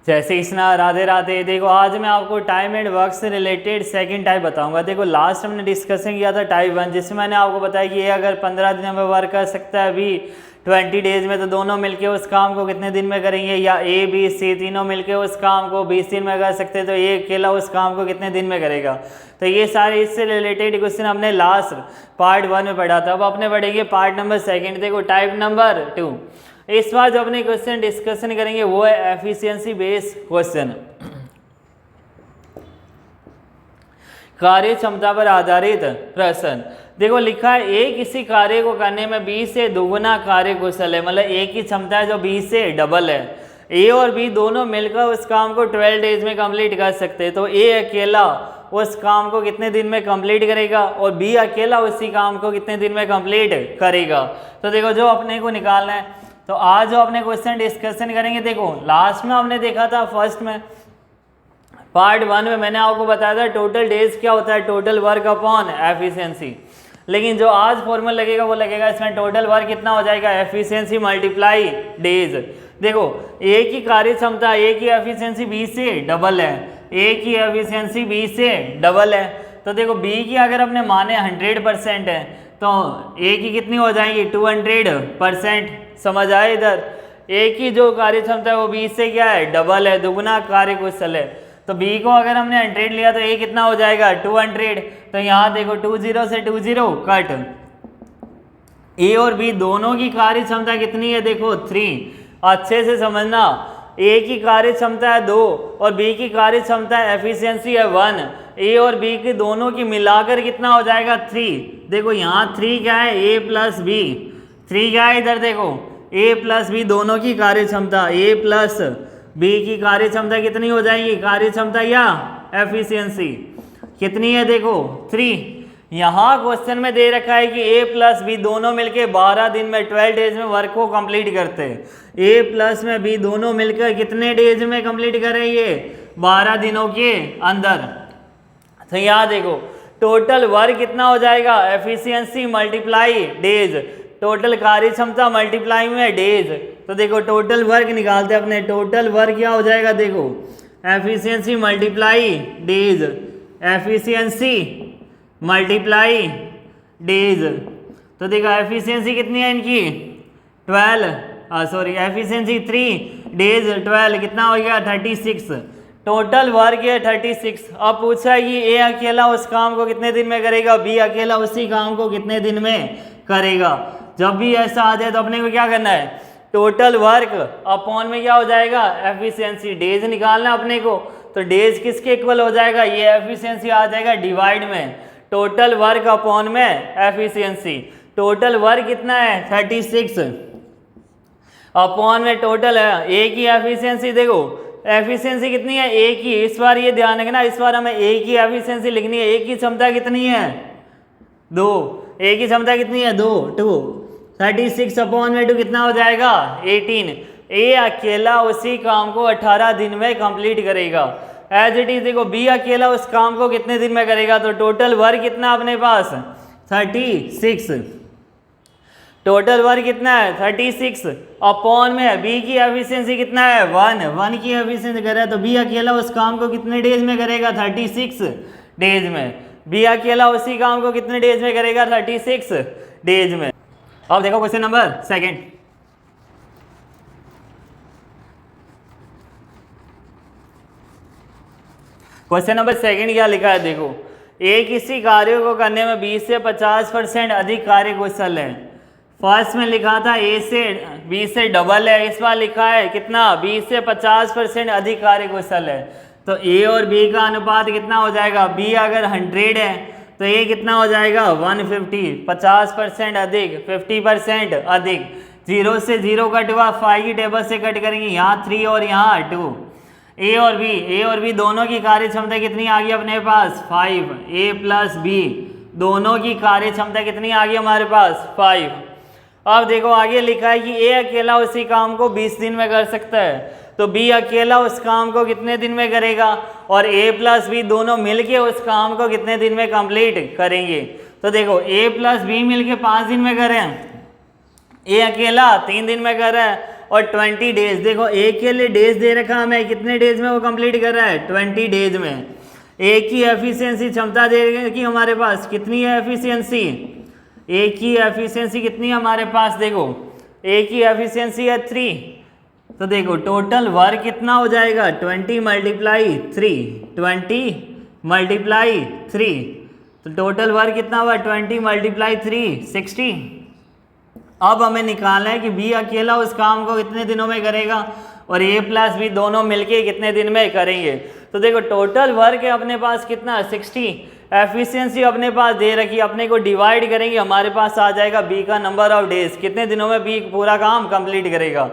जय श्री कृष्णा, राधे राधे। देखो आज मैं आपको टाइम एंड वर्क से रिलेटेड सेकंड टाइप बताऊंगा। देखो लास्ट हमने डिस्कशन किया था टाइप 1, जिसमें मैंने आपको बताया कि ये अगर 15 दिन में वर्क कर सकता है, बी 20 डेज में, तो दोनों मिलके उस काम को कितने दिन में करेंगे, या ए बी सी तीनों मिलके उस काम को 20 दिन में कर सकते हैं, तो ये अकेला उस काम को कितने दिन में करेगा। तो ये सारे इससे रिलेटेड क्वेश्चन हमने लास्ट पार्ट 1 में पढ़ा था। अब अपने पढ़ेंगे पार्ट नंबर 2। देखो टाइप नंबर 2, इस बार जो अपने क्वेश्चन डिस्कशन करेंगे वो है एफिशिएंसी बेस्ड क्वेश्चन, कार्य क्षमता पर आधारित प्रश्न। देखो लिखा है ए किसी कार्य को करने में बी से दोगुना कार्य कुशल है, मतलब ए की क्षमता है जो बी से डबल है। ए और बी दोनों मिलकर उस काम को 12 डेज में कंप्लीट कर सकते हैं, तो ए अकेला उस काम को कितने दिन में कंप्लीट करेगा और बी अकेला उसी काम को कितने दिन में कंप्लीट करेगा। तो देखो जो अपने को निकालना है, तो आज जो अपने क्वेश्चन डिस्कशन करेंगे, देखो लास्ट में हमने देखा था फर्स्ट में पार्ट 1 में मैंने आपको बताया था टोटल डेज क्या होता है, टोटल वर्क अपॉन एफिशिएंसी। लेकिन जो आज फॉर्मूला लगेगा वो लगेगा इसमें टोटल वर्क कितना हो जाएगा, एफिशिएंसी मल्टीप्लाई डेज। देखो ए की कार्य क्षमता, ए की एफिशिएंसी बी से डबल है, ए की एफिशिएंसी बी से डबल है। तो देखो बी की अगर अपने माने 100% है तो ए की कितनी हो जाएगी 200%। समझ आए इधर, ए की जो कार्य क्षमता है वो बी से क्या है, डबल है, दुगुना कार्य कुशल है। तो बी को अगर हमने 100 लिया तो ए कितना हो जाएगा 200। तो यहाँ देखो 20 से 20 कट, ए और बी दोनों की कार्य क्षमता कितनी है, देखो 3। अच्छे से समझना, ए की कार्य क्षमता है 2 और बी की कार्य क्षमता है एफिशिएंसी है 1। ए और बी की दोनों की मिलाकर कितना हो जाएगा 3। देखो यहाँ 3 क्या है, ए प्लस बी। 3 क्या है इधर देखो, ए प्लस बी दोनों की कार्य क्षमता, ए प्लस बी की कार्य क्षमता कितनी हो जाएगी, कार्य क्षमता या एफिशिएंसी कितनी है, देखो 3। यहाँ क्वेश्चन में दे रखा है कि ए प्लस बी दोनों मिलके 12 दिन में 12 डेज में वर्क को कंप्लीट करते हैं। ए प्लस में बी दोनों मिलकर कितने डेज में कंप्लीट करेंगे, 12 दिनों के अंदर। तो यहाँ देखो टोटल वर्क कितना हो जाएगा, एफिशिएंसी मल्टीप्लाई डेज, टोटल कार्य क्षमता मल्टीप्लाई में डेज। तो देखो टोटल वर्क निकालते हैं अपने, टोटल वर्क क्या हो जाएगा, देखो efficiency multiply days, efficiency multiply days. तो देखो एफिशिएंसी कितनी है इनकी 12, एफिशिएंसी 3 डेज 12 कितना हो गया 36। टोटल वर्क है 36। अब पूछा है कि ए अकेला उस काम को कितने दिन में करेगा, बी अकेला उसी काम को कितने दिन में करेगा। जब भी ऐसा आ जाए तो अपने को क्या करना है, टोटल वर्क अपॉन में क्या हो जाएगा, एफिशिएंसी डेज निकालना अपने को। तो डेज किसके इक्वल हो जाएगा, ये एफिशिएंसी आ जाएगा डिवाइड में टोटल वर्क अपॉन में एफिशिएंसी। टोटल वर्क कितना है 36 अपॉन में टोटल है ए की एफिशिएंसी। देखो एफिशिएंसी कितनी है ए की, इस बार ये ध्यान रखना, इस बार हमें ए की एफिशिएंसी लिखनी है। ए की क्षमता कितनी है 2, ए की क्षमता कितनी है 2 36 अपॉन में 2 कितना हो जाएगा 18। ए अकेला उसी काम को 18 दिन में कंप्लीट करेगा। एज इट इज देखो बी अकेला उस काम को कितने दिन में करेगा, तो टोटल वर्क कितना अपने पास 36। टोटल वर्क कितना है 36 अपॉन में बी की एफिशिएंसी कितना है 1 की एफिशिएंसी करे तो बी अकेला उस काम को कितने डेज में करेगा 36 डेज में। बी अकेला उसी काम को कितने डेज में करेगा 36 डेज में। अब देखो क्वेश्चन नंबर 2। क्वेश्चन नंबर 2 क्या लिखा है, देखो ए किसी कार्य को करने में 20 से 50% अधिक कार्य कुशल है। फर्स्ट में लिखा था ए से बी से डबल है, इस बार लिखा है कितना 20 से 50% अधिक कार्य कुशल है। तो ए और बी का अनुपात कितना हो जाएगा, बी अगर 100 है तो ये कितना हो जाएगा 150, 50% अधिक 50% अधिक। 0 से 0 कट हुआ, 5 की टेबल से कट करेंगे, यहाँ 3 और यहाँ 2। ए और बी दोनों की कार्य क्षमता कितनी आ गई अपने पास 5। ए प्लस बी दोनों की कार्य क्षमता कितनी आ गई हमारे पास 5। अब देखो आगे लिखा है कि ए अकेला उसी काम को 20 दिन में कर सकता है, तो बी अकेला उस काम को कितने दिन में करेगा, और ए प्लस बी दोनों मिलके उस काम को कितने दिन में कंप्लीट करेंगे। तो देखो ए प्लस बी मिलके 5 दिन में करें, ए अकेला 3 दिन में कर रहा है, और 20 डेज। देखो ए के लिए डेज दे रखा हमें, कितने डेज में वो कंप्लीट कर रहा है, 20 डेज में। ए की एफिशिएंसी क्षमता दे रखी हमारे पास, कितनी है एफिशिएंसी, ए की एफिशिएंसी कितनी है हमारे पास, देखो ए की एफिशिएंसी है 3। तो देखो टोटल वर्क कितना हो जाएगा, 20 मल्टीप्लाई 3, 20 मल्टीप्लाई 3, तो टोटल वर्क कितना हुआ, 20 मल्टीप्लाई 3, 60। अब हमें निकालना है कि बी अकेला उस काम को कितने दिनों में करेगा और ए प्लस बी दोनों मिलके कितने दिन में करेंगे। तो देखो टोटल वर्क है अपने पास कितना, 60। एफिशिएंसी अपने पास दे रखी है, अपने को डिवाइड करेंगे, हमारे पास आ जाएगा बी का नंबर ऑफ डेज, कितने दिनों में बी पूरा काम कंप्लीट करेगा।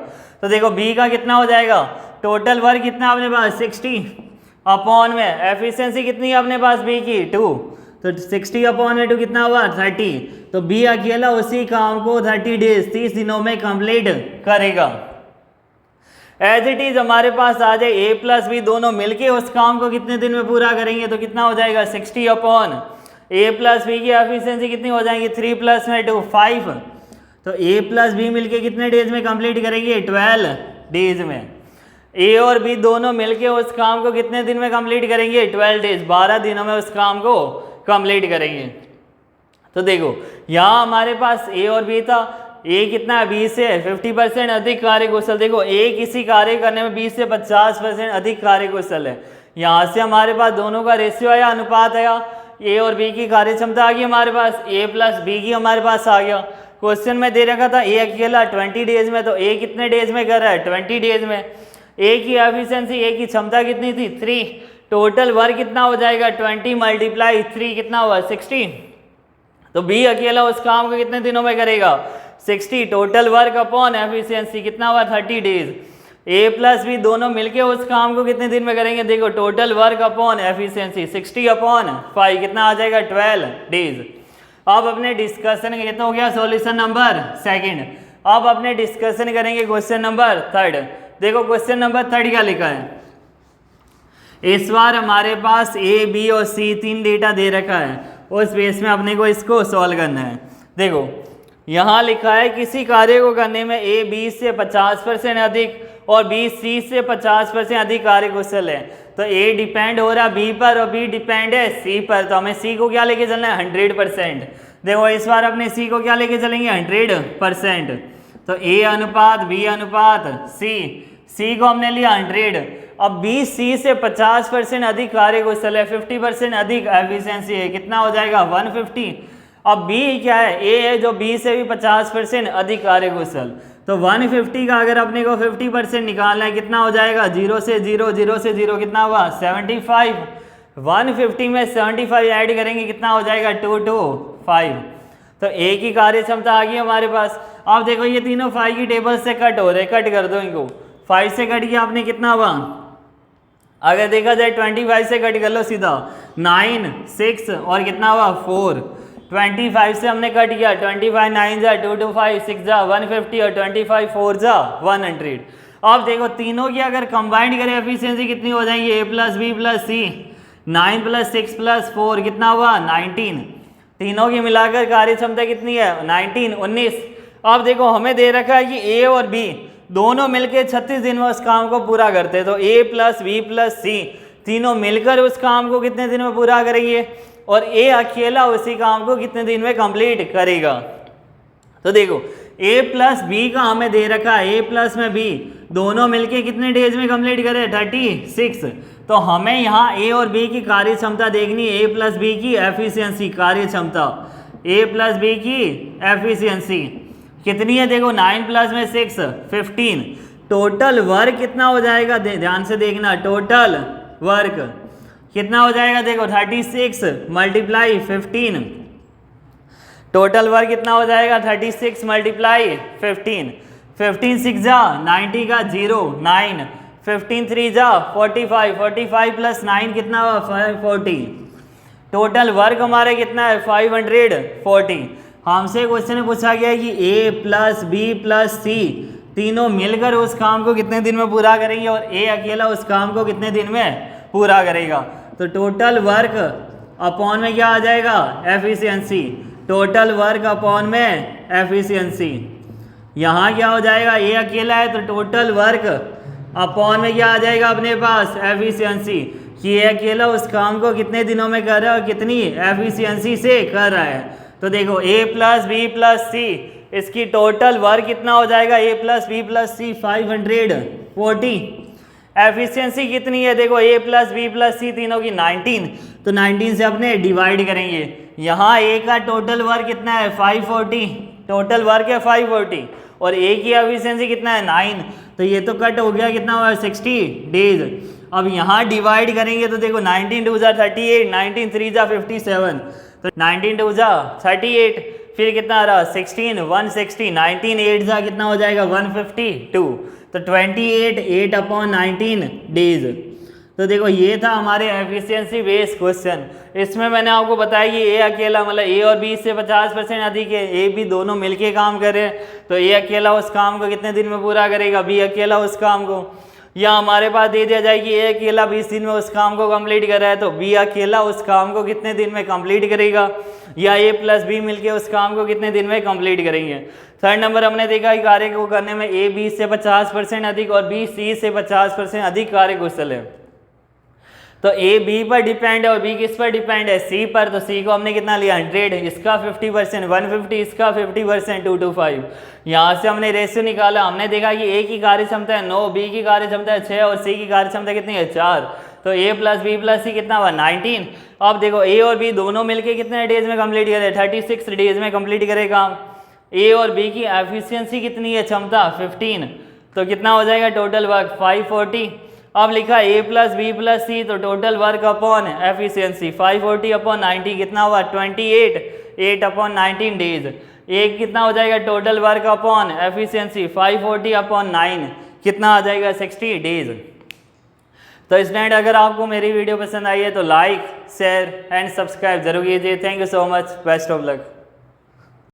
तो देखो बी का कितना हो जाएगा, टोटल वर्क कितना अपने पास 60 अपॉन में एफिशिएंसी कितनी है अपने पास बी की 2, तो 60 अपॉन में 2 कितना हुआ 30। तो बी अकेला उसी काम को 30 डेज 30 दिनों में कंप्लीट करेगा। एज इट इज हमारे पास आ जाए ए प्लस बी दोनों मिलके उस काम को कितने दिन में पूरा करेंगे, तो कितना हो जाएगा 60 अपॉन ए प्लस बी की एफिशिएंसी कितनी हो जाएगी 3 प्लस में 2 5। तो ए प्लस बी मिलके कितने डेज में कंप्लीट करेंगे 12 डेज में। ए और बी दोनों मिलके उस काम को कितने दिन में कंप्लीट करेंगे 12 डेज, 12 दिनों में उस काम को कंप्लीट करेंगे। तो देखो यहाँ हमारे पास ए और बी था, ए कितना है 20 से 50% अधिक कार्यकुशल। देखो ए किसी कार्य करने में 20 से 50% अधिक कार्यकुशल है। यहाँ से हमारे पास दोनों का रेशियो आया, अनुपात आया, ए और बी की कार्य क्षमता आ गई हमारे पास, ए प्लस बी की हमारे पास आ गया। क्वेश्चन में दे रखा था ए अकेला 20 डेज में, तो ए कितने डेज में कर रहा है 20 डेज में। ए की एफिशिएंसी, ए की क्षमता कितनी थी 3, टोटल वर्क कितना हो जाएगा 20 मल्टीप्लाई 3 कितना हुआ 60। तो बी अकेला उस काम को कितने दिनों में करेगा 60, टोटल वर्क अपॉन एफिशिएंसी कितना हुआ 30 डेज। ए प्लस बी दोनों मिलके उस काम को कितने दिन में करेंगे, देखो total work upon efficiency 60 upon 5 कितना आ जाएगा 12 डेज। अब अपने डिस्कशन कितना हो गया, सॉल्यूशन नंबर सेकंड। अब अपने डिस्कशन करेंगे क्वेश्चन नंबर थर्ड। देखो क्वेश्चन नंबर थर्ड क्या लिखा है, इस बार हमारे पास ए बी और सी 3 डेटा दे रखा है, उस बेस में अपने को इसको सॉल्व करना है। देखो यहाँ लिखा है किसी कार्य को करने में ए बी से 50% अधिक और बी सी से 50% अधिक कार्यकुशल है। तो ए डिपेंड हो रहा है बी पर और बी डिपेंड है सी पर, तो हमें सी को क्या लेके चलना है 100%। देखो इस बार अपने सी को क्या लेके चलेंगे 100%। तो ए अनुपात बी अनुपात सी को हमने लिया 100। अब बी सी से 50% अधिक कार्यकुशल है, 50% अधिक एफिशिएंसी है, कितना हो जाएगा 150। अब बी क्या है, ए है जो बी से भी 50% अधिक कार्यकुशल, तो 150 का अगर अपने को 50% निकालना है कितना हो जाएगा 0 से 0 0 से 0 कितना हुआ 75। 150 में 75 ऐड करेंगे कितना हो जाएगा 225। तो ए की कार्य क्षमता आ गई हमारे पास। अब देखो ये तीनों 5 की टेबल से कट हो रहे, कट कर दो इनको, 5 से कट किया आपने कितना हुआ, अगर देखा जाए 25 से कट कर लो सीधा 9 6 और कितना हुआ 4। 25 से हमने कट किया, 25 9 जा 225 6 जा 150 और 25 4 जा 100। अब देखो तीनों की अगर कंबाइंड करें एफिशिएंसी कितनी हो जाएगी, ए प्लस बी प्लस सी 9 प्लस 6 प्लस 4 कितना हुआ 19। तीनों की मिलाकर कार्य क्षमता कितनी है 19। अब देखो हमें दे रखा है कि ए और बी दोनों मिलकर 36 दिन में उस काम को पूरा करते हैं। तो ए प्लस बी प्लस सी तीनों मिलकर उस काम को कितने दिन में पूरा करेंगे और ए अकेला उसी काम को कितने दिन में कंप्लीट करेगा। तो देखो ए प्लस बी का हमें दे रखा है, ए प्लस में बी दोनों मिलके कितने डेज में कंप्लीट करे 36। तो हमें यहाँ ए और बी की कार्य क्षमता देखनी है, ए प्लस बी की एफिशिएंसी कार्य क्षमता, ए प्लस बी की एफिशिएंसी कितनी है, देखो 9 प्लस में 6 15। टोटल वर्क कितना हो जाएगा, ध्यान से देखना, टोटल वर्क कितना हो जाएगा, देखो 36 मल्टीप्लाई 15, टोटल वर्क कितना हो जाएगा 36 मल्टीप्लाई 15। 15 6 जा 90 का 0 9, 15 3 जा 45, 45 प्लस 9 कितना हुआ 540। टोटल वर्क हमारे कितना है 540। हमसे क्वेश्चन में पूछा गया है कि ए प्लस बी प्लस सी तीनों मिलकर उस काम को कितने दिन में पूरा करेंगे और ए अकेला उस काम को कितने दिन में पूरा करेगा। तो टोटल वर्क अपॉन में क्या आ जाएगा एफिशिएंसी, टोटल वर्क अपॉन में एफिशिएंसी। यहाँ क्या हो जाएगा, ए अकेला है तो टोटल वर्क अपॉन में क्या आ जाएगा अपने पास एफिशिएंसी, कि ये अकेला उस काम को कितने दिनों में कर रहा है और कितनी एफिशिएंसी से कर रहा है। तो देखो ए प्लस बी प्लस सी, इसकी टोटल वर्क कितना हो जाएगा, ए प्लस बी प्लस सी 540। एफिशिएंसी कितनी है, देखो ए प्लस बी प्लस सी तीनों की 19, तो 19 से अपने डिवाइड करेंगे। यहाँ ए का टोटल वर्क कितना है 540, टोटल वर्क है 540 और ए की एफिशिएंसी कितना है 9, तो ये तो कट हो गया, कितना हुआ 60 डेज। अब यहाँ डिवाइड करेंगे तो देखो 19 2 जा 38, 19 3 जा 57, तो 19 2 जा 38, फिर कितना आ रहा 16 160, 19 8 जा कितना हो जाएगा 152, तो 28 8 अपॉन 19 डेज। तो देखो ये था हमारे एफिशिएंसी बेस्ड क्वेश्चन। इसमें मैंने आपको बताया कि ए अकेला मतलब ए और बी से 50% अधिक है, ए बी दोनों मिलके काम कर रहे हैं, तो ए अकेला उस काम को कितने दिन में पूरा करेगा, बी अकेला उस काम को, या हमारे पास दे दिया जाए कि ए अकेला 20 दिन में उस काम को कंप्लीट कर रहा है, तो बी अकेला उस काम को कितने दिन में कंप्लीट करेगा, या ए प्लस बी मिलके उस काम को कितने दिन में कंप्लीट करेंगे। थर्ड नंबर हमने देखा कि कार्य को करने में ए बी से 50% अधिक और बी सी से 50% अधिक कार्य कुशल है। तो ए बी पर डिपेंड है और बी किस पर डिपेंड है, सी पर, तो सी को हमने कितना लिया 100, इसका 50% 150, इसका 50% 225। यहाँ से हमने रेशियो निकाला, हमने देखा कि ए की कार्य क्षमता है 9, बी की कार्य क्षमता है 6 और सी की कार्य क्षमता कितनी है 4, तो ए प्लस बी प्लस सी कितना हुआ 19। अब देखो ए और बी दोनों मिलके कितने डेज में कंप्लीट करे, 36 डेज में कंप्लीट करे काम। ए और बी की एफिशिएंसी कितनी है, क्षमता 15, तो कितना हो जाएगा टोटल वर्क 540। अब लिखा ए प्लस बी प्लस सी, तो total work upon efficiency 540 upon 90 कितना हुआ 28, 8 अपॉन 19 डेज। एक कितना हो जाएगा total work upon efficiency 540 upon 9 कितना आ जाएगा 60 डेज। तो स्टूडेंट अगर आपको मेरी वीडियो पसंद आई है तो लाइक शेयर एंड सब्सक्राइब जरूर कीजिए। Thank you so much, best of luck.